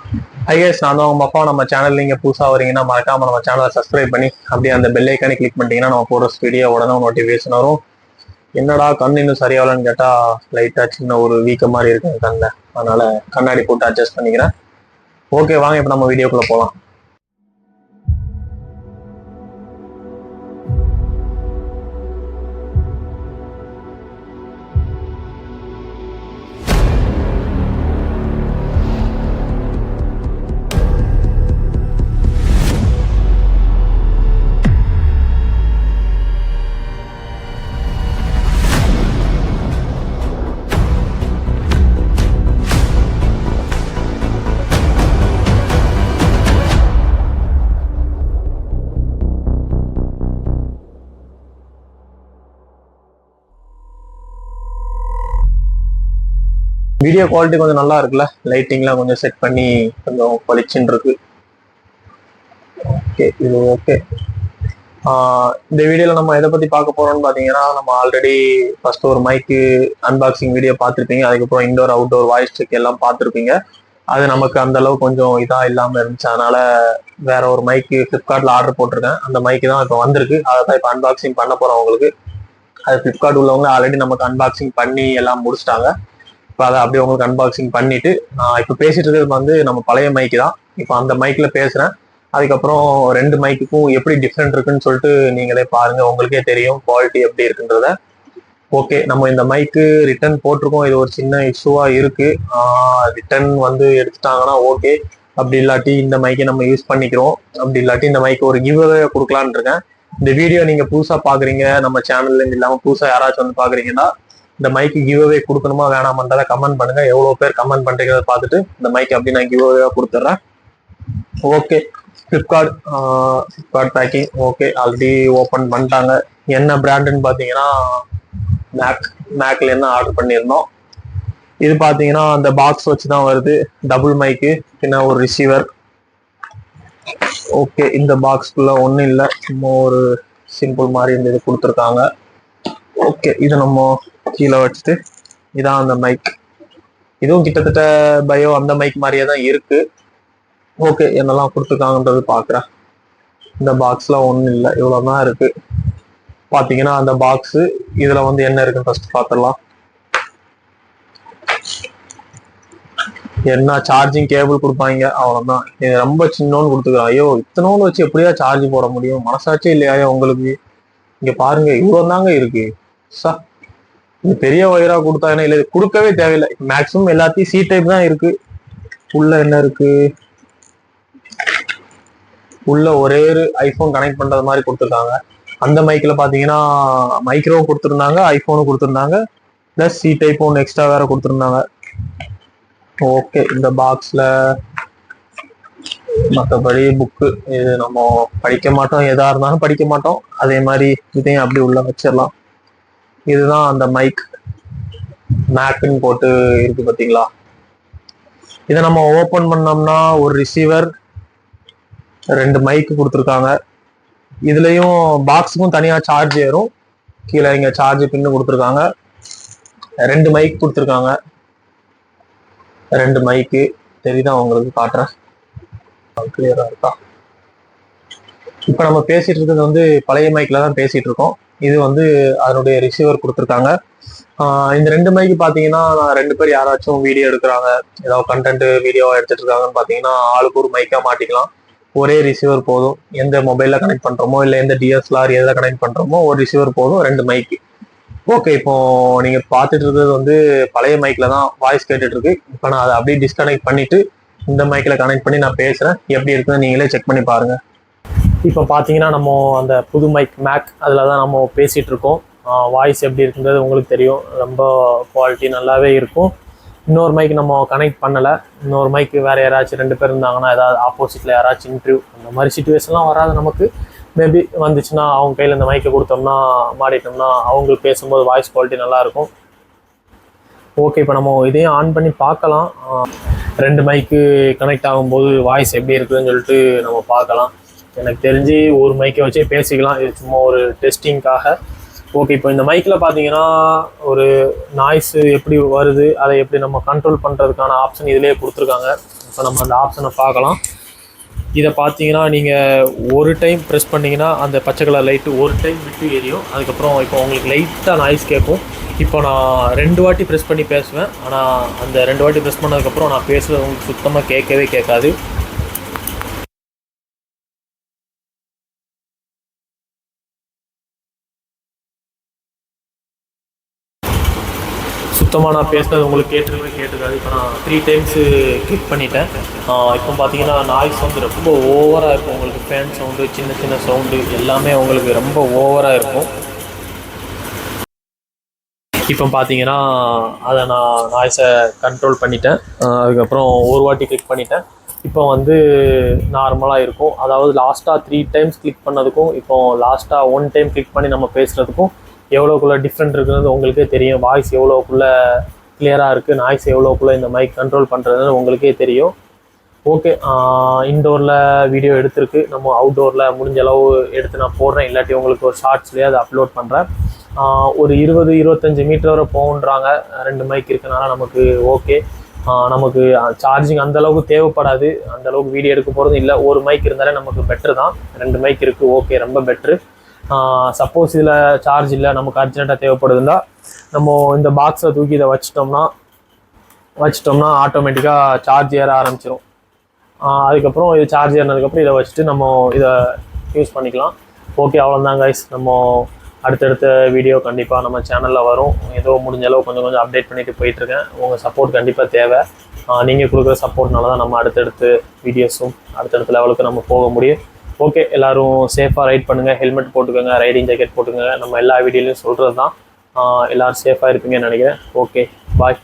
Hi guys, நான் தான் உங்க அப்பா. நம்ம சேனல் நீங்க புதுசா வரீங்கன்னா மறக்காம நம்ம சேனலை சப்ஸ்கிரைப் பண்ணி அப்படியே அந்த பெல் ஐக்கானை கிளிக் பண்ணிட்டீங்கன்னா நம்ம போடுற வீடியோ உடனே நோட்டிஃபிகேஷன் வரும். என்னடா கண் இன்னும் சரியாகலன்னு கேட்டா லைட்டா சின்ன ஒரு வீக்க மாதிரி இருக்கு கண்ணில். அதனால கண்ணாடி போட்டு அட்ஜஸ்ட் பண்ணிக்கிறேன். ஓகே, வாங்க இப்போ நம்ம வீடியோக்குள்ள போகலாம். வீடியோ குவாலிட்டி கொஞ்சம் நல்லா இருக்குல்ல, லைட்டிங்லாம் கொஞ்சம் செட் பண்ணி கொஞ்சம் பளிச்சுன்னு இருக்கு. ஓகே, இது ஓகே. இந்த வீடியோவில் நம்ம எதை பற்றி பார்க்க போறோம்னு பார்த்தீங்கன்னா, நம்ம ஆல்ரெடி ஃபர்ஸ்ட் ஒரு மைக்கு அன்பாக்சிங் வீடியோ பார்த்துருப்பீங்க. அதுக்கப்புறம் இன்டோர் அவுட்டோர் வாய்ஸ் செக் எல்லாம் பார்த்துருப்பீங்க. அது நமக்கு அந்த அளவு கொஞ்சம் இதாக இல்லாமல் இருந்துச்சு. அதனால வேற ஒரு மைக்கு ஃப்ளிப்கார்ட்டில் ஆர்டர் போட்டிருக்கேன். அந்த மைக்கு தான் இப்போ வந்திருக்கு. அதை தான் இப்போ அன்பாக்சிங் பண்ண போகிறோம் உங்களுக்கு. அது ஃப்ளிப்கார்ட் உள்ளவங்க ஆல்ரெடி நமக்கு அன்பாக்சிங் பண்ணி எல்லாம் முடிச்சிட்டாங்க. இப்போ அதை அப்படியே உங்களுக்கு அன்பாக்சிங் பண்ணிட்டு இப்போ பேசிட்டு இருக்கிறது வந்து நம்ம பழைய மைக்கு தான். இப்போ அந்த மைக்கில் பேசுகிறேன். அதுக்கப்புறம் ரெண்டு மைக்குக்கும் எப்படி டிஃப்ரெண்ட் இருக்குன்னு சொல்லிட்டு நீங்களே பாருங்க, உங்களுக்கே தெரியும் குவாலிட்டி எப்படி இருக்குன்றத. ஓகே, நம்ம இந்த மைக்கு ரிட்டர்ன் போட்டிருக்கோம். இது ஒரு சின்ன இஷ்யூவாக இருக்கு. ரிட்டர்ன் வந்து எடுத்துட்டாங்கன்னா ஓகே, அப்படி இல்லாட்டி இந்த மைக்கை நம்ம யூஸ் பண்ணிக்கிறோம். அப்படி இல்லாட்டி இந்த மைக்கு ஒரு கிவ் அவே கொடுக்கலான்னு இருக்கேன். இந்த வீடியோ நீங்க புதுசா பாக்குறீங்க, நம்ம சேனல்ல இல்லாம புதுசா யாராச்சும் வந்து பாக்குறீங்கன்னா இந்த மைக்கு கிவ் அவே கொடுக்கணுமா வேணாமன்றதை கமெண்ட் பண்ணுங்க. எவ்வளவு பேர் கமெண்ட் பண்றீங்கன்னு பார்த்துட்டு இந்த மைக் அப்படி நான் கிவ் அவே கொடுத்துட்றேன். Okay, Flipkart packing okay, already open பண்ணிட்டாங்க. என்ன பிராண்டுன்னு பார்த்தீங்கன்னா மேக்ல என்ன ஆர்டர் பண்ணியிருந்தோம். இது பார்த்தீங்கன்னா அந்த பாக்ஸ் வச்சு தான் வருது. டபுள் மைக்கு, பின்ன ஒரு ரிசீவர். ஓகே, இந்த பாக்ஸ்குள்ள ஒன்றும் இல்லை, சும்மா ஒரு சிம்பிள் மாதிரி இந்த இது கொடுத்துருக்காங்க. ஓகே, இதை நம்ம கீழே வச்சுட்டு இதான் அந்த மைக். இதுவும் கிட்டத்தட்ட பயோ அந்த மைக் மாதிரியே தான் இருக்கு. ஓகே, என்னெல்லாம் கொடுத்துருக்காங்கன்றது பார்க்குறேன். இந்த பாக்ஸ்ல ஒன்றும் இல்லை, இவ்வளோதான் இருக்கு. பார்த்தீங்கன்னா அந்த பாக்ஸு இதில் வந்து என்ன இருக்குன்னு ஃபர்ஸ்ட் பார்த்துடலாம். என்ன சார்ஜிங் கேபிள் கொடுப்பாங்க, அவ்வளோதான். இது ரொம்ப சின்னோன்னு கொடுத்துருக்காங்க. ஐயோ, இத்தனோன்னு வச்சு எப்படியா சார்ஜ் போட முடியும்? மனசாச்சே இல்லையா உங்களுக்கு? இங்க பாருங்க, இவ்வளோ தாங்க இருக்கு. இது பெரிய ஒயரா கொடுத்தாங்கன்னா இல்லை, கொடுக்கவே தேவையில்லை. மேக்சிமம் எல்லாத்தையும் சி டைப் தான் இருக்கு. உள்ள என்ன இருக்கு? உள்ள ஒரே ஒரு ஐபோன் கனெக்ட் பண்றது மாதிரி கொடுத்துருக்காங்க. அந்த மைக்ல பாத்தீங்கன்னா மைக்ரோ கொடுத்துருந்தாங்க, ஐபோனும் கொடுத்துருந்தாங்க, பிளஸ் சி டைப் ஒன்று எக்ஸ்ட்ரா வேற கொடுத்துருந்தாங்க. ஓகே, இந்த பாக்ஸ்ல மற்றபடி புக்கு இது நம்ம படிக்க மாட்டோம், எதா இருந்தாலும் படிக்க மாட்டோம். அதே மாதிரி இதையும் அப்படி உள்ள வச்சிடலாம். இதுதான் அந்த மைக், மேக்னு போட்டு இருக்கு பார்த்தீங்களா. இதை நம்ம ஓப்பன் பண்ணோம்னா ஒரு ரிசீவர், ரெண்டு மைக்கு கொடுத்துருக்காங்க. இதுலயும் பாக்ஸுக்கும் தனியா சார்ஜ் ஏறும். கீழே இங்க சார்ஜ் பின்னு கொடுத்துருக்காங்க. ரெண்டு மைக் கொடுத்துருக்காங்க. ரெண்டு மைக்கு தெரியுதா உங்களுக்கு? காட்டுறேன், கிளியரா இருக்கா? இப்ப நம்ம பேசிட்டு இருக்கிறது வந்து பழைய மைக்ல தான் பேசிட்டு இருக்கோம். இது வந்து அதனுடைய ரிசீவர் கொடுத்துருக்காங்க. இந்த ரெண்டு மைக்கு பாத்தீங்கன்னா ரெண்டு பேர் யாராச்சும் வீடியோ எடுக்கிறாங்க, ஏதாவது கண்டென்ட் வீடியோ எடுத்துட்டு இருக்காங்கன்னு பாத்தீங்கன்னா ஆளுக்கு ஒரு மைக்கா மாட்டிக்கலாம். ஒரே ரிசீவர் போதும். எந்த மொபைல்ல கனெக்ட் பண்றோமோ இல்லை எந்த டிஎஸ்எல்ஆர் எதில் கனெக்ட் பண்றோமோ ஒரு ரிசீவர் போதும், ரெண்டு மைக்கு. ஓகே, இப்போ நீங்க பார்த்துட்டு இருக்கிறது வந்து பழைய மைக்ல தான் வாய்ஸ் கேட்டுட்டு இருக்கு. இப்போ நான் அதை அப்படியே டிஸ்கனெக்ட் பண்ணிட்டு இந்த மைக்ல கனெக்ட் பண்ணி நான் பேசுறேன். எப்படி இருக்குன்னு நீங்களே செக் பண்ணி பாருங்க. இப்போ பார்த்தீங்கன்னா நம்ம அந்த புது மைக் மேக் அதில் தான் நம்ம பேசிகிட்டு இருக்கோம். வாய்ஸ் எப்படி இருக்குன்றது உங்களுக்கு தெரியும், ரொம்ப குவாலிட்டி நல்லாவே இருக்கும். இன்னொரு மைக் நம்ம கனெக்ட் பண்ணலை. இன்னொரு மைக்கு வேறு யாராச்சும் ரெண்டு பேர் இருந்தாங்கன்னா, ஏதாவது ஆப்போசிட்டில் யாராச்சும் இன்டர்வியூ அந்த மாதிரி சுச்சுவேஷன்லாம் வராது நமக்கு. மேபி வந்துச்சுன்னா அவங்க கையில் இந்த மைக்கை கொடுத்தோம்னா மாட்டிட்டோம்னா அவங்களுக்கு பேசும்போது வாய்ஸ் குவாலிட்டி நல்லாயிருக்கும். ஓகே, இப்போ நம்ம இதையும் ஆன் பண்ணி பார்க்கலாம். ரெண்டு மைக்கு கனெக்ட் ஆகும்போது வாய்ஸ் எப்படி இருக்குதுன்னு சொல்லிட்டு நம்ம பார்க்கலாம். எனக்கு தெரிஞ்சு ஒரு மைக்கை வச்சே பேசிக்கலாம். இது சும்மா ஒரு டெஸ்டிங்காக. ஓகே, இப்போ இந்த மைக்கில் பார்த்தீங்கன்னா ஒரு நாய்ஸு எப்படி வருது, அதை எப்படி நம்ம கண்ட்ரோல் பண்ணுறதுக்கான ஆப்ஷன் இதிலே கொடுத்துருக்காங்க. இப்போ நம்ம அந்த ஆப்ஷனை பார்க்கலாம். இதை பார்த்தீங்கன்னா நீங்கள் ஒரு டைம் ப்ரெஸ் பண்ணிங்கன்னா அந்த பச்சை கலர் லைட்டு ஒரு டைம் விட்டு எரியும். அதுக்கப்புறம் இப்போ உங்களுக்கு லைட்டாக நாய்ஸ் கேட்கும். இப்போ நான் 2 வாட்டி ப்ரெஸ் பண்ணி பேசுவேன். ஆனால் அந்த 2 வாட்டி ப்ரெஸ் பண்ணதுக்கப்புறம் நான் பேசுகிறது உங்களுக்கு சுத்தமாக கேட்கவே கேட்காது. சுத்தமாக நான் பேசுனது உங்களுக்கு கேட்டுருக்காது. இப்போ நான் 3 டைம்ஸு கிளிக் பண்ணிட்டேன். இப்போ பார்த்தீங்கன்னா நாய்ஸ் வந்து ரொம்ப ஓவராக இருக்கும். உங்களுக்கு ஃபேன் சவுண்டு, சின்ன சின்ன சவுண்டு எல்லாமே உங்களுக்கு ரொம்ப ஓவராக இருக்கும். இப்போ பார்த்தீங்கன்னா அதை நான் நாய்ஸை கண்ட்ரோல் பண்ணிட்டேன். அதுக்கப்புறம் ஒரு வாட்டி கிளிக் பண்ணிட்டேன். இப்போ வந்து நார்மலாக இருக்கும். அதாவது லாஸ்ட்டாக 3 டைம்ஸ் கிளிக் பண்ணதுக்கும் இப்போ லாஸ்ட்டாக 1 டைம் கிளிக் பண்ணி நம்ம பேசுகிறதுக்கும் எவ்வளோக்குள்ளே டிஃப்ரெண்ட் இருக்குதுன்னு உங்களுக்கே தெரியும். வாய்ஸ் எவ்வளோக்குள்ளே கிளியராக இருக்குது, நாய்ஸ் எவ்வளோக்குள்ளே இந்த மைக் கண்ட்ரோல் பண்ணுறதுன்னு உங்களுக்கே தெரியும். ஓகே, இன்டோரில் வீடியோ எடுத்திருக்கு. நம்ம அவுட்டோரில் முடிஞ்ச அளவு எடுத்து நான் போடுறேன். இல்லாட்டி உங்களுக்கு ஒரு ஷார்ட்ஸ்லேயே அதை அப்லோட் பண்ணுறேன். ஒரு 20-25 மீட்டர் வரை போகுன்றாங்க. 2 மைக் இருக்கனால நமக்கு ஓகே. நமக்கு சார்ஜிங் அந்தளவுக்கு தேவைப்படாது. அந்தளவுக்கு வீடியோ எடுக்க போகிறதும் இல்லை. ஒரு மைக் இருந்தாலே நமக்கு பெட்ரு தான். 2 மைக் இருக்குது, ஓகே, ரொம்ப பெட்ரு. சப்போஸ் இதில் சார்ஜ் இல்லை, நமக்கு அர்ஜென்ட்டாக தேவைப்படுதுன்னா நம்ம இந்த பாக்ஸை தூக்கி இதை வச்சிட்டோம்னா ஆட்டோமேட்டிக்காக சார்ஜ் ஏற ஆரம்பிச்சிடும். அதுக்கப்புறம் இது சார்ஜ் ஏறினதுக்கப்புறம் இதை வச்சுட்டு நம்ம இதை யூஸ் பண்ணிக்கலாம். ஓகே, அவ்வளோதான் கைஸ். நம்ம அடுத்தடுத்த வீடியோ கண்டிப்பாக நம்ம சேனலில் வரும். ஏதோ முடிஞ்ச அளவு கொஞ்சம் அப்டேட் பண்ணிட்டு போயிட்டுருக்கேன். உங்கள் சப்போர்ட் கண்டிப்பாக தேவை. நீங்கள் கொடுக்குற சப்போர்ட்னால தான் நம்ம அடுத்தடுத்து வீடியோஸும் அடுத்தடுத்த லெவலுக்கு நம்ம போக முடியும். ஓகே, எல்லோரும் சேஃபாக ரைட் பண்ணுங்கள். ஹெல்மெட் போட்டுக்கோங்க, ரைடிங் ஜாக்கெட் போட்டுக்கோங்க. நம்ம எல்லா வீடியோலையும் சொல்கிறது தான். எல்லோரும் சேஃபாக இருப்பீங்கன்னு நினைக்கிறேன். ஓகே, பாய்.